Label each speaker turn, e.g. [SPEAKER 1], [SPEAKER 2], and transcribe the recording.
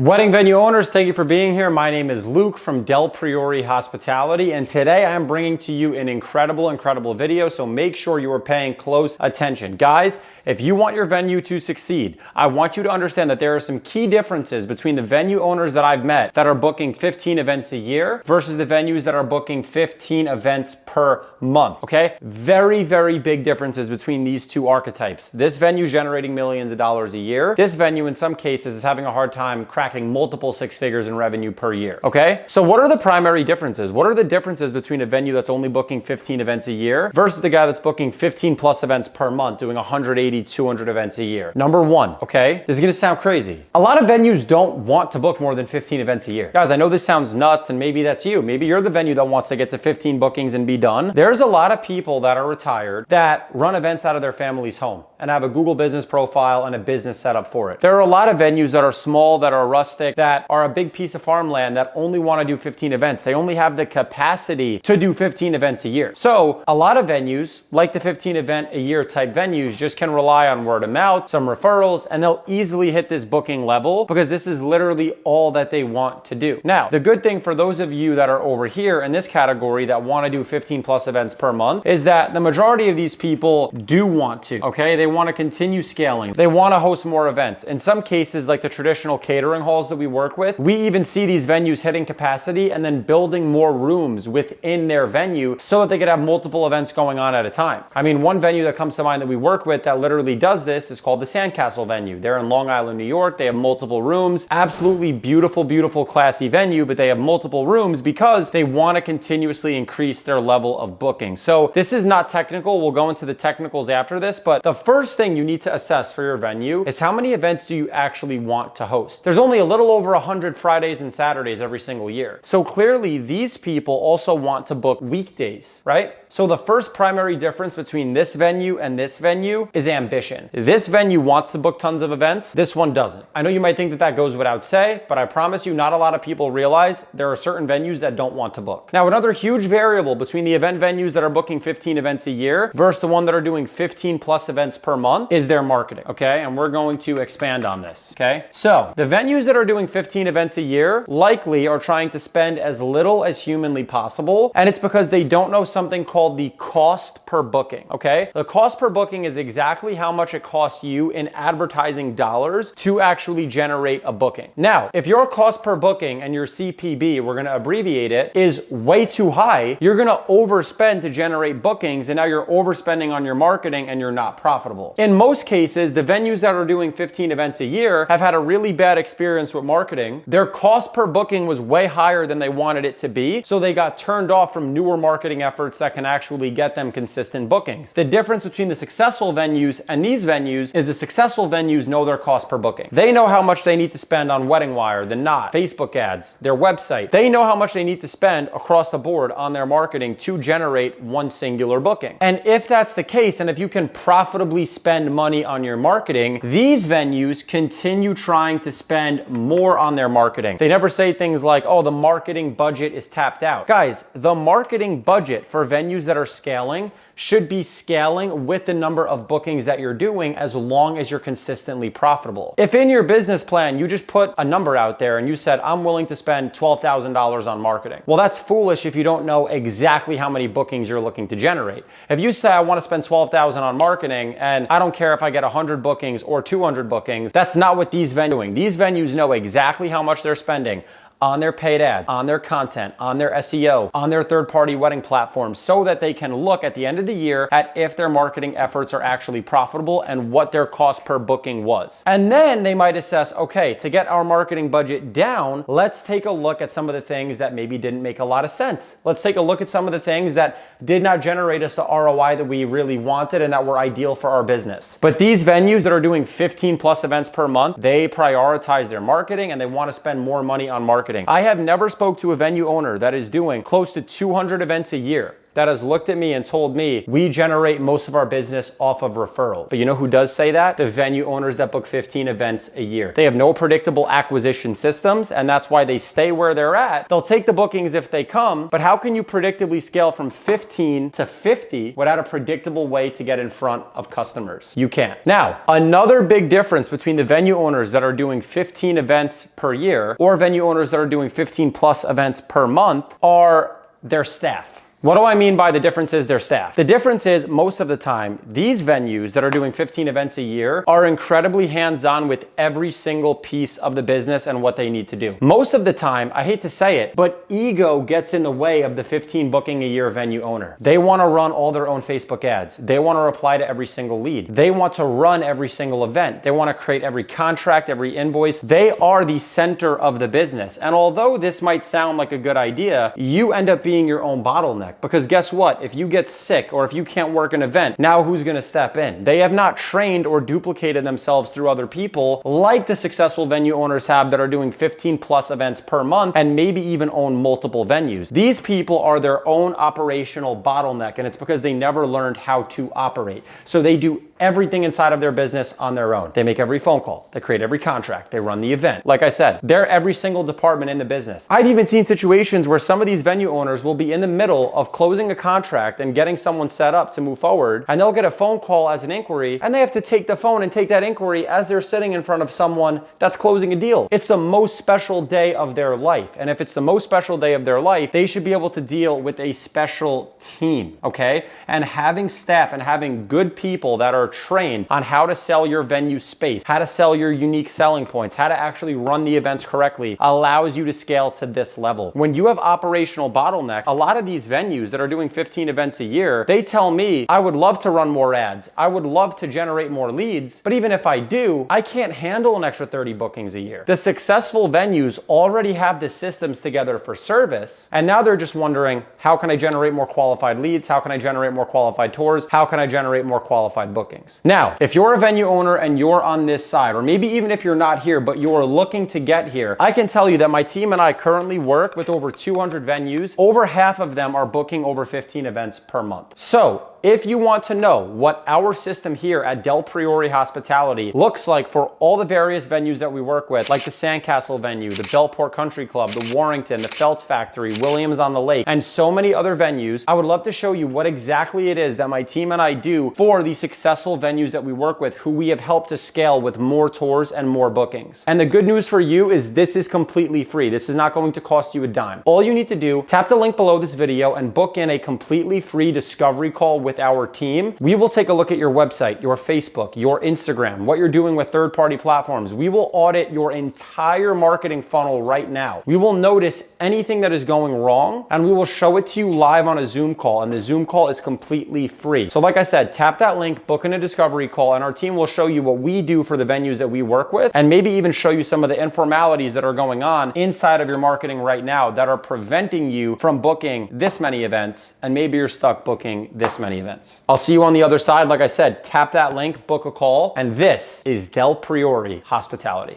[SPEAKER 1] Wedding venue owners, thank you for being here. My name is Luke from Del Priori Hospitality, and today I am bringing to you an incredible video, so make sure you are paying close attention. Guys, if you want your venue to succeed, I want you to understand that there are some key differences between the venue owners that I've met that are booking 15 events a year versus the venues that are booking 15 events per month, okay? Very big differences between these two archetypes. This venue is generating millions of dollars a year. This venue, in some cases, is having a hard time cracking multiple six figures in revenue per year, okay? So what are the primary differences? What are the differences between a venue that's only booking 15 events a year versus the guy that's booking 15 plus events per month, doing 180, 200 events a year? Number one, okay? This is gonna sound crazy. A lot of venues don't want to book more than 15 events a year. Guys, I know this sounds nuts, and maybe that's you. Maybe you're the venue that wants to get to 15 bookings and be done. There's a lot of people that are retired that run events out of their family's home and have a Google business profile and a business set up for it. There are a lot of venues that are small, that are rustic, that are a big piece of farmland that only want to do 15 events. They only have the capacity to do 15 events a year. So a lot of venues, like the 15 event a year type venues, just can rely on word of mouth, some referrals, and they'll easily hit this booking level because this is literally all that they want to do. Now, the good thing for those of you that are over here in this category that want to do 15 plus events per month is that the majority of these people do want to, okay? They want to continue scaling. They want to host more events. In some cases, like the traditional catering halls that we work with, we even see these venues hitting capacity and then building more rooms within their venue so that they could have multiple events going on at a time. I mean, one venue that comes to mind that we work with that literally does this is called the Sandcastle venue. They're in Long Island, New York. They have multiple rooms. Absolutely beautiful, classy venue, but they have multiple rooms because they want to continuously increase their level of booking. So this is not technical. We'll go into the technicals after this, but the first thing you need to assess for your venue is how many events do you actually want to host? There's only a little over 100 Fridays and Saturdays every single year. So clearly these people also want to book weekdays, right? So the first primary difference between this venue and this venue is ambition. This venue wants to book tons of events. This one doesn't. I know you might think that that goes without say, but I promise you not a lot of people realize there are certain venues that don't want to book. Now, another huge variable between the event venues that are booking 15 events a year versus the one that are doing 15 plus events per month is their marketing, okay? And we're going to expand on this, okay? So the venues that are doing 15 events a year likely are trying to spend as little as humanly possible, and it's because they don't know something called the cost per booking, okay? The cost per booking is exactly how much it costs you in advertising dollars to actually generate a booking. Now, if your cost per booking and your CPB, we're gonna abbreviate it, is way too high, you're gonna overspend to generate bookings, and now you're overspending on your marketing and you're not profitable. In most cases, the venues that are doing 15 events a year have had a really bad experience with marketing. Their cost per booking was way higher than they wanted it to be, so they got turned off from newer marketing efforts that can actually get them consistent bookings. The difference between the successful venues and these venues is the successful venues know their cost per booking. They know how much they need to spend on Wedding Wire, The Knot, Facebook ads, their website. They know how much they need to spend across the board on their marketing to generate one singular booking. And if that's the case, and if you can profitably spend money on your marketing, these venues continue trying to spend more on their marketing. They never say things like, oh, the marketing budget is tapped out. Guys, the marketing budget for venues that are scaling should be scaling with the number of bookings that you're doing as long as you're consistently profitable. If in your business plan, you just put a number out there and you said, I'm willing to spend $12,000 on marketing. Well, that's foolish if you don't know exactly how many bookings you're looking to generate. If you say, I want to spend $12,000 on marketing and I don't care if I get 100 bookings or 200 bookings, that's not what these venues are doing. These venues know exactly how much they're spending on their paid ads, on their content, on their SEO, on their third-party wedding platforms, so that they can look at the end of the year at if their marketing efforts are actually profitable and what their cost per booking was. And then they might assess, okay, to get our marketing budget down, let's take a look at some of the things that maybe didn't make a lot of sense. Let's take a look at some of the things that did not generate us the ROI that we really wanted and that were ideal for our business. But these venues that are doing 15 plus events per month, they prioritize their marketing and they want to spend more money on marketing. I have never spoke to a venue owner that is doing close to 200 events a year that has looked at me and told me we generate most of our business off of referral. But you know who does say that? The venue owners that book 15 events a year. They have no predictable acquisition systems, and that's why they stay where they're at. They'll take the bookings if they come, but how can you predictably scale from 15 to 50 without a predictable way to get in front of customers? You can't. Now, another big difference between the venue owners that are doing 15 events per year or venue owners that are doing 15 plus events per month are their staff. What do I mean by the difference is their staff? The difference is most of the time, these venues that are doing 15 events a year are incredibly hands-on with every single piece of the business and what they need to do. Most of the time, I hate to say it, but ego gets in the way of the 15 booking a year venue owner. They want to run all their own Facebook ads. They want to reply to every single lead. They want to run every single event. They want to create every contract, every invoice. They are the center of the business. And although this might sound like a good idea, you end up being your own bottleneck. Because guess what? If you get sick or if you can't work an event, now who's going to step in? They have not trained or duplicated themselves through other people like the successful venue owners have that are doing 15 plus events per month and maybe even own multiple venues. These people are their own operational bottleneck, and it's because they never learned how to operate. So they do everything inside of their business on their own. They make every phone call. They create every contract. They run the event. Like I said, they're every single department in the business. I've even seen situations where some of these venue owners will be in the middle of closing a contract and getting someone set up to move forward, and they'll get a phone call as an inquiry, and they have to take the phone and take that inquiry as they're sitting in front of someone that's closing a deal. It's the most special day of their life. And if it's the most special day of their life, they should be able to deal with a special team, okay? And having staff and having good people that are trained on how to sell your venue space, how to sell your unique selling points, how to actually run the events correctly allows you to scale to this level. When you have operational bottleneck, a lot of these venues that are doing 15 events a year, they tell me, I would love to run more ads. I would love to generate more leads. But even if I do, I can't handle an extra 30 bookings a year. The successful venues already have the systems together for service. And now they're just wondering, how can I generate more qualified leads? How can I generate more qualified tours? How can I generate more qualified bookings? Now, if you're a venue owner and you're on this side, or maybe even if you're not here, but you're looking to get here, I can tell you that my team and I currently work with over 200 venues. Over half of them are booking over 15 events per month. So if you want to know what our system here at Del Priore Hospitality looks like for all the various venues that we work with, like the Sandcastle venue, the Bellport Country Club, the Warrington, the Feltz Factory, Williams on the Lake, and so many other venues, I would love to show you what exactly it is that my team and I do for the successful venues that we work with, who we have helped to scale with more tours and more bookings. And the good news for you is this is completely free. This is not going to cost you a dime. All you need to do, tap the link below this video and book in a completely free discovery call with our team. We will take a look at your website, your Facebook, your Instagram, what you're doing with third-party platforms. We will audit your entire marketing funnel right now. We will notice anything that is going wrong, and we will show it to you live on a Zoom call, and the Zoom call is completely free. So like I said, tap that link, book in a discovery call, and our team will show you what we do for the venues that we work with, and maybe even show you some of the informalities that are going on inside of your marketing right now that are preventing you from booking this many events, and maybe you're stuck booking this many events. I'll see you on the other side. Like I said, tap that link, book a call, and this is Del Priore Hospitality.